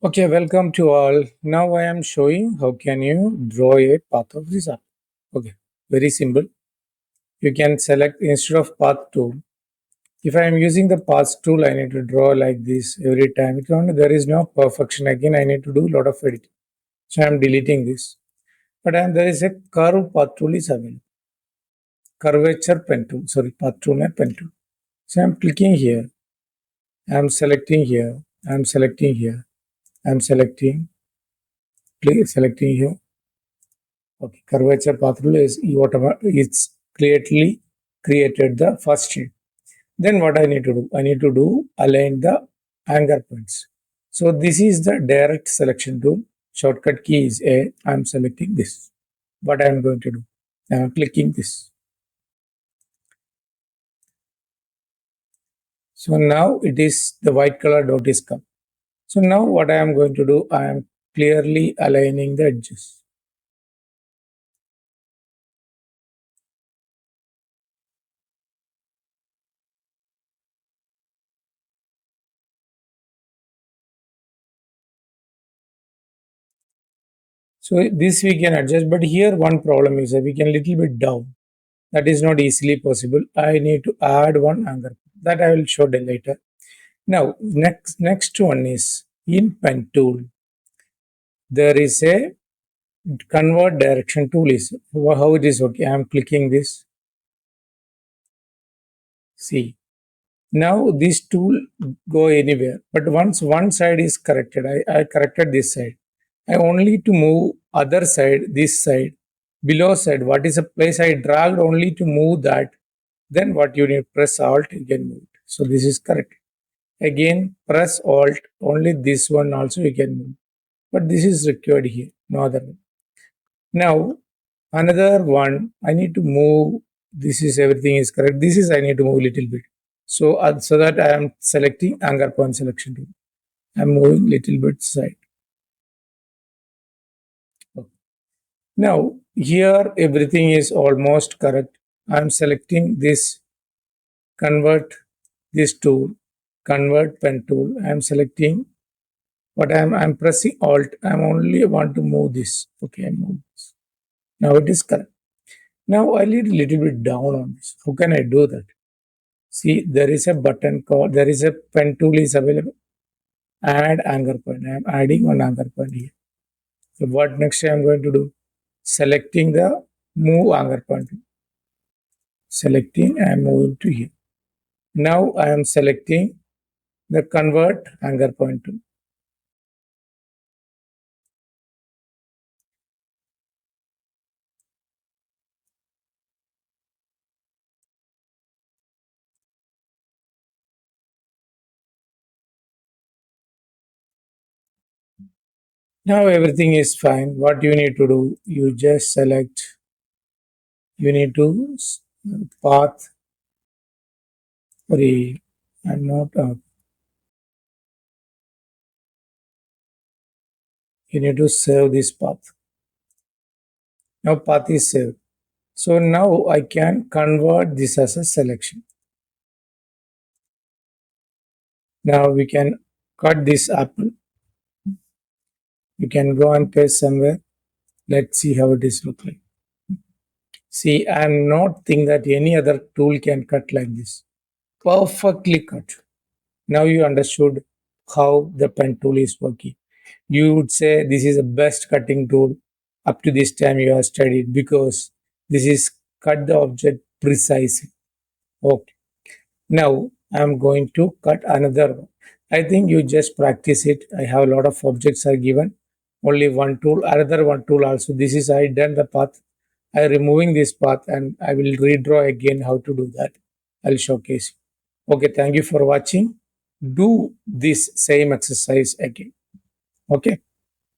Okay, welcome to all. Now I am showing how can you draw a path of this apple. Okay, very simple. You can select instead of path tool. If I am using the path tool, I need to draw like this every time. There is no perfection. Again, I need to do a lot of editing. So I am deleting this. But there is a curve path tool is available. Curvature pen tool. Sorry, path tool and pen tool. So I am clicking here. I am selecting here. I am selecting here. I am selecting. Selecting here. Okay, curvature path rule is whatever it's clearly created the first shape. Then what I need to do? I need to do align the anchor points. So this is the direct selection tool. Shortcut key is A. I'm selecting this. What I'm going to do? I'm clicking this. So now it is the white color dot is come. So now what I am going to do? I am clearly aligning the edges. So this we can adjust, but here one problem is that we can little bit down. That is not easily possible. I need to add one anchor that I will show later. Now next one is in pen tool. There is a convert direction tool is how it is. Okay, I am clicking this. See, now this tool go anywhere, but once one side is corrected, I corrected this side. I only to move other side, this side, below side. What is a place I dragged only to move that? Then what you need press Alt, you can move it. So this is correct. Again, press Alt, only this one also you can move. But this is required here, no other one. Now, another one, I need to move. This is everything is correct. This is I need to move a little bit. So that I am selecting anchor point selection tool. I am moving little bit side. Okay. Now, here everything is almost correct. I am selecting this convert this tool, convert pen tool. I am selecting what I'm pressing Alt. I'm only want to move this. Okay, I move this. Now it is correct. Now I need a little bit down on this. How can I do that? See, there is a button called, there is a pen tool is available. Add anchor point. I'm adding one anchor point here. So what next I'm going to do? Selecting the move anchor point. Selecting and moving to here. Now I am selecting the convert anchor point tool. Now everything is fine. What you need to do, you just select, you need to path. Sorry, I'm not, you need to save this path. Now path is saved. So now I can convert this as a selection. Now we can cut this apple. You can go and paste somewhere. Let's see how it is look like. See, I'm not think that any other tool can cut like this. Perfectly cut. Now you understood how the pen tool is working. You would say this is the best cutting tool up to this time you have studied because this is cut the object precisely. Okay. Now I'm going to cut another one. I think you just practice it. I have a lot of objects are given. Only one tool, another one tool also. This is I done the path. I removing this path and I will redraw again how to do that. I'll showcase you. Okay, thank you for watching. Do this same exercise again. Okay.